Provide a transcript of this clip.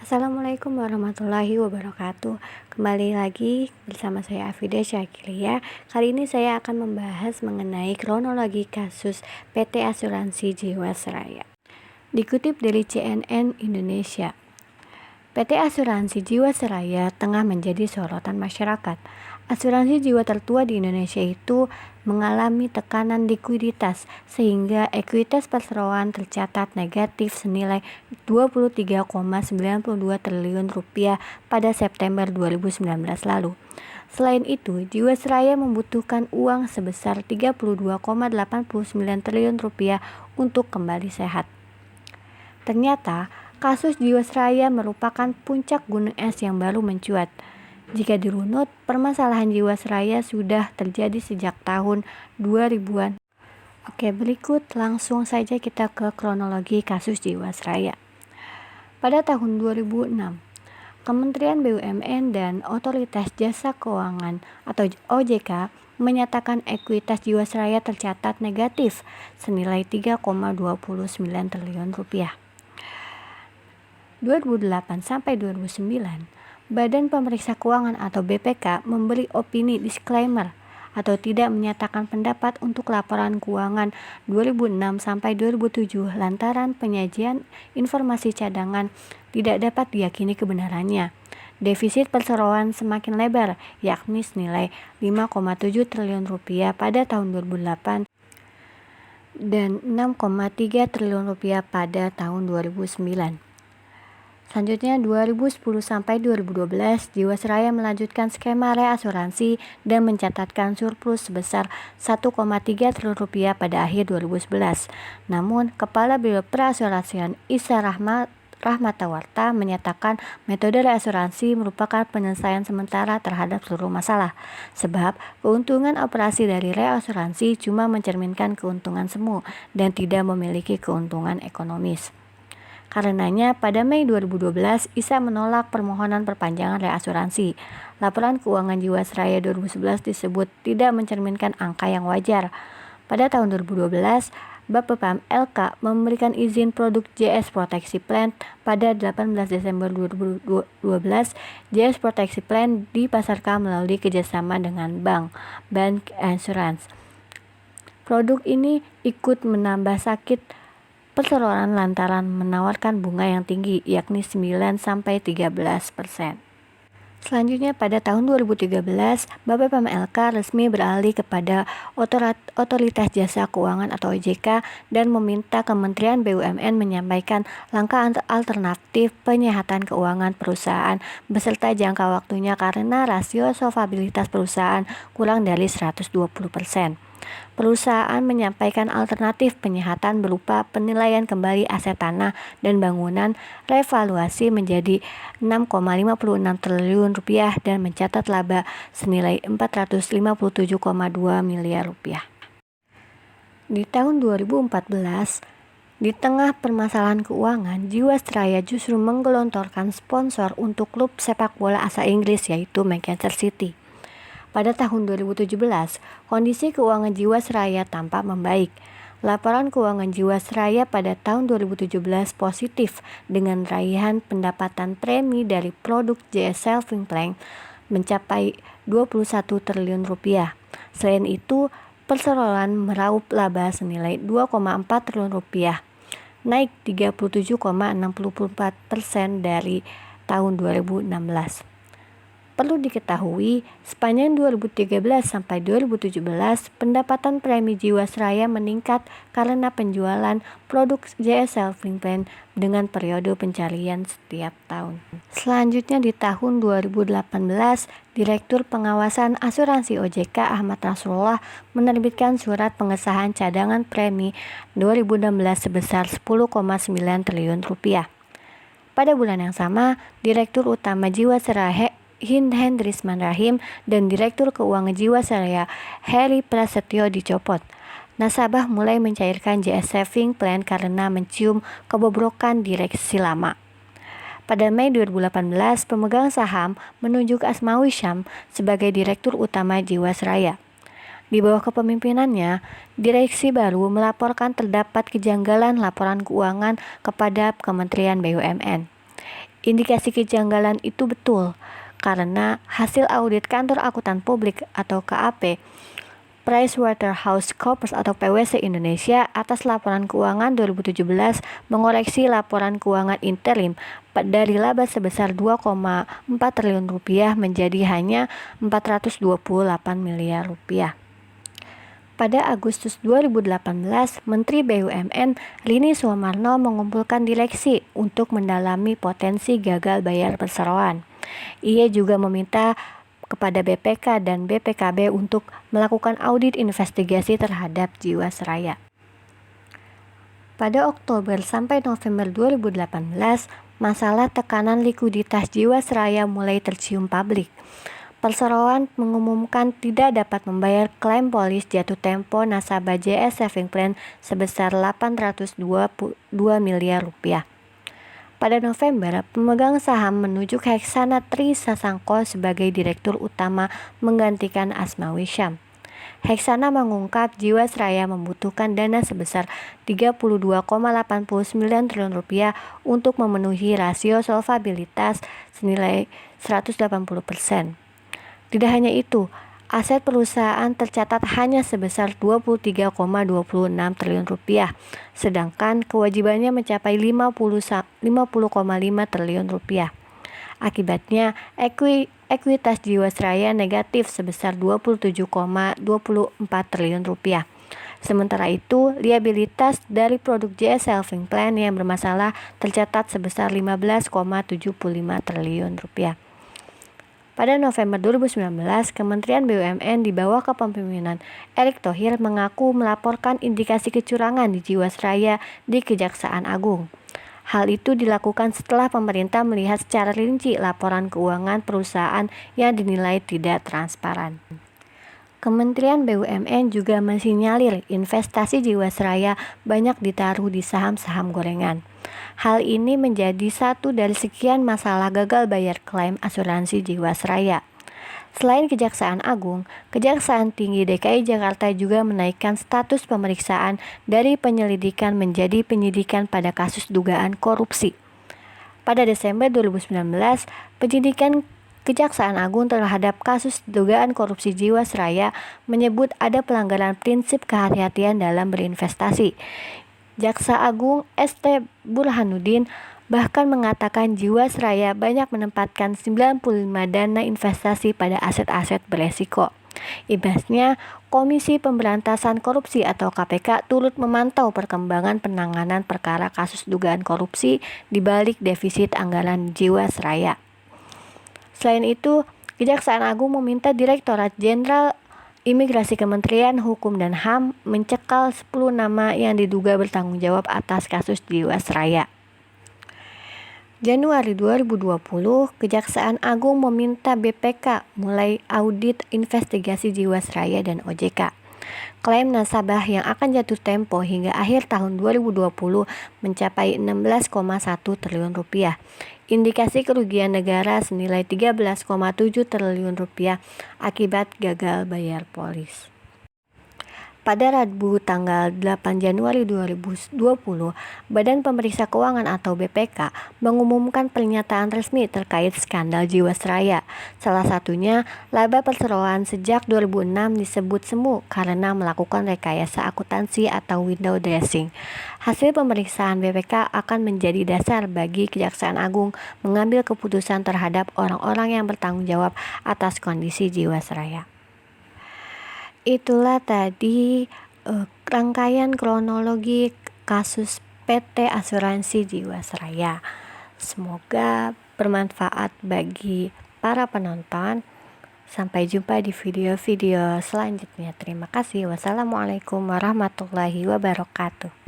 Assalamualaikum warahmatullahi wabarakatuh. Kembali lagi bersama saya Afida Syakilia. Kali ini saya akan membahas mengenai kronologi kasus PT Asuransi Jiwasraya. Dikutip dari CNN Indonesia, PT Asuransi Jiwasraya tengah menjadi sorotan masyarakat. Asuransi jiwa tertua di Indonesia itu mengalami tekanan likuiditas sehingga ekuitas perseroan tercatat negatif senilai 23,92 triliun rupiah pada September 2019 lalu. Selain itu, Jiwasraya membutuhkan uang sebesar 32,89 triliun rupiah untuk kembali sehat. Ternyata, kasus Jiwasraya merupakan puncak gunung es yang baru mencuat. Jika dirunut, permasalahan Jiwasraya sudah terjadi sejak tahun 2000-an. Oke, berikut langsung saja kita ke kronologi kasus Jiwasraya. Pada tahun 2006, Kementerian BUMN dan Otoritas Jasa Keuangan atau OJK menyatakan ekuitas Jiwasraya tercatat negatif senilai 3,29 triliun rupiah. 2008 sampai 2009, Badan Pemeriksa Keuangan atau BPK memberi opini disclaimer atau tidak menyatakan pendapat untuk laporan keuangan 2006 sampai 2007 lantaran penyajian informasi cadangan tidak dapat diyakini kebenarannya. Defisit perseroan semakin lebar, yakni senilai 5,7 triliun rupiah pada tahun 2008 dan 6,3 triliun rupiah pada tahun 2009. Selanjutnya 2010 sampai 2012, Jiwasraya melanjutkan skema reasuransi dan mencatatkan surplus sebesar 1,3 triliun rupiah pada akhir 2011. Namun, Kepala Biro Perasuransian Isa Rahmatawarta menyatakan metode reasuransi merupakan penyelesaian sementara terhadap seluruh masalah, sebab keuntungan operasi dari reasuransi cuma mencerminkan keuntungan semu dan tidak memiliki keuntungan ekonomis. Karenanya, pada Mei 2012, Isa menolak permohonan perpanjangan reasuransi. Laporan keuangan Jiwasraya 2011 disebut tidak mencerminkan angka yang wajar. Pada tahun 2012, Bapepam LK memberikan izin produk JS Proteksi Plan pada 18 Desember 2012. JS Proteksi Plan dipasarkan melalui kerjasama dengan Bank Insurance. Produk ini ikut menambah sakit perseroan lantaran menawarkan bunga yang tinggi, yakni 9-13%. Selanjutnya pada tahun 2013, Bapepam LK resmi beralih kepada Otoritas Jasa Keuangan atau OJK dan meminta Kementerian BUMN menyampaikan langkah alternatif penyehatan keuangan perusahaan beserta jangka waktunya karena rasio solvabilitas perusahaan kurang dari 120%. Perusahaan menyampaikan alternatif penyehatan berupa penilaian kembali aset tanah dan bangunan revaluasi menjadi 6,56 triliun rupiah dan mencatat laba senilai 457,2 miliar rupiah. Di tahun 2014, di tengah permasalahan keuangan, Jiwasraya justru menggelontorkan sponsor untuk klub sepak bola asal Inggris yaitu Manchester City. Pada tahun 2017, kondisi keuangan Jiwasraya tampak membaik. Laporan keuangan Jiwasraya pada tahun 2017 positif dengan raihan pendapatan premi dari produk JS Saving Plan mencapai 21 triliun rupiah. Selain itu, perseroan meraup laba senilai 2,4 triliun rupiah, naik 37,64% dari tahun 2016. Perlu diketahui, sepanjang 2013 sampai 2017, pendapatan premi Jiwasraya meningkat karena penjualan produk JS Saving Plan dengan periode pencarian setiap tahun. Selanjutnya di tahun 2018, Direktur Pengawasan Asuransi OJK Ahmad Nasrullah menerbitkan surat pengesahan cadangan premi 2016 sebesar 10,9 triliun rupiah. Pada bulan yang sama, Direktur Utama Jiwasraya Hendrisman Rahim dan Direktur Keuangan Jiwasraya Heri Prasetyo dicopot. Nasabah mulai mencairkan JS Saving Plan karena mencium kebobrokan direksi lama. Pada Mei 2018, pemegang saham menunjuk Asmawi Syam sebagai Direktur Utama Jiwasraya. Di bawah kepemimpinannya, direksi baru melaporkan terdapat kejanggalan laporan keuangan kepada Kementerian BUMN. Indikasi kejanggalan itu betul, karena hasil audit Kantor Akuntan Publik atau KAP, PricewaterhouseCoopers atau PwC Indonesia atas laporan keuangan 2017 mengoreksi laporan keuangan interim dari laba sebesar 2,4 triliun rupiah menjadi hanya 428 miliar rupiah. Pada Agustus 2018, Menteri BUMN Rini Sumarno mengumpulkan direksi untuk mendalami potensi gagal bayar perseroan. Ia juga meminta kepada BPK dan BPKB untuk melakukan audit investigasi terhadap Jiwasraya. Pada Oktober sampai November 2018, masalah tekanan likuiditas Jiwasraya mulai tercium publik. Perseroan mengumumkan tidak dapat membayar klaim polis jatuh tempo nasabah JS Saving Plan sebesar 822 miliar rupiah. Pada November, pemegang saham menunjuk Heksana Tri Sasangko sebagai Direktur Utama menggantikan Asmawi Syam. Heksana mengungkap Jiwasraya membutuhkan dana sebesar 32,89 triliun rupiah untuk memenuhi rasio solvabilitas senilai 180%. Tidak hanya itu, aset perusahaan tercatat hanya sebesar 23,26 triliun rupiah, sedangkan kewajibannya mencapai 50,5 triliun rupiah. Akibatnya, ekuitas Jiwasraya negatif sebesar 27,24 triliun rupiah. Sementara itu, liabilitas dari produk JS Saving Plan yang bermasalah tercatat sebesar 15,75 triliun rupiah. Pada November 2019, Kementerian BUMN di bawah kepemimpinan Erick Thohir mengaku melaporkan indikasi kecurangan di Jiwasraya di Kejaksaan Agung. Hal itu dilakukan setelah pemerintah melihat secara rinci laporan keuangan perusahaan yang dinilai tidak transparan. Kementerian BUMN juga mensinyalir investasi Jiwasraya banyak ditaruh di saham-saham gorengan. Hal ini menjadi satu dari sekian masalah gagal bayar klaim asuransi Jiwasraya. Selain Kejaksaan Agung, Kejaksaan Tinggi DKI Jakarta juga menaikkan status pemeriksaan dari penyelidikan menjadi penyidikan pada kasus dugaan korupsi. Pada Desember 2019, penyidikan Kejaksaan Agung terhadap kasus dugaan korupsi Jiwasraya menyebut ada pelanggaran prinsip kehati-hatian dalam berinvestasi. Jaksa Agung ST Burhanuddin bahkan mengatakan Jiwasraya banyak menempatkan 95 dana investasi pada aset-aset beresiko. Imbasnya, Komisi Pemberantasan Korupsi atau KPK turut memantau perkembangan penanganan perkara kasus dugaan korupsi di balik defisit anggaran Jiwasraya. Selain itu, Kejaksaan Agung meminta Direktorat Jenderal Imigrasi Kementerian Hukum dan HAM mencekal 10 nama yang diduga bertanggung jawab atas kasus Jiwasraya. Januari 2020, Kejaksaan Agung meminta BPK mulai audit investigasi Jiwasraya dan OJK. Klaim nasabah yang akan jatuh tempo hingga akhir tahun 2020 mencapai 16,1 triliun rupiah. Indikasi kerugian negara senilai 13,7 triliun rupiah akibat gagal bayar polis. Pada Rabu tanggal 8 Januari 2020, Badan Pemeriksa Keuangan atau BPK mengumumkan pernyataan resmi terkait skandal Jiwasraya. Salah satunya, laba perseroan sejak 2006 disebut semu karena melakukan rekayasa akuntansi atau window dressing. Hasil pemeriksaan BPK akan menjadi dasar bagi Kejaksaan Agung mengambil keputusan terhadap orang-orang yang bertanggung jawab atas kondisi Jiwasraya. Itulah tadi rangkaian kronologi kasus PT Asuransi Jiwasraya. Semoga bermanfaat bagi para penonton. Sampai jumpa di video-video selanjutnya. Terima kasih. Wassalamualaikum warahmatullahi wabarakatuh.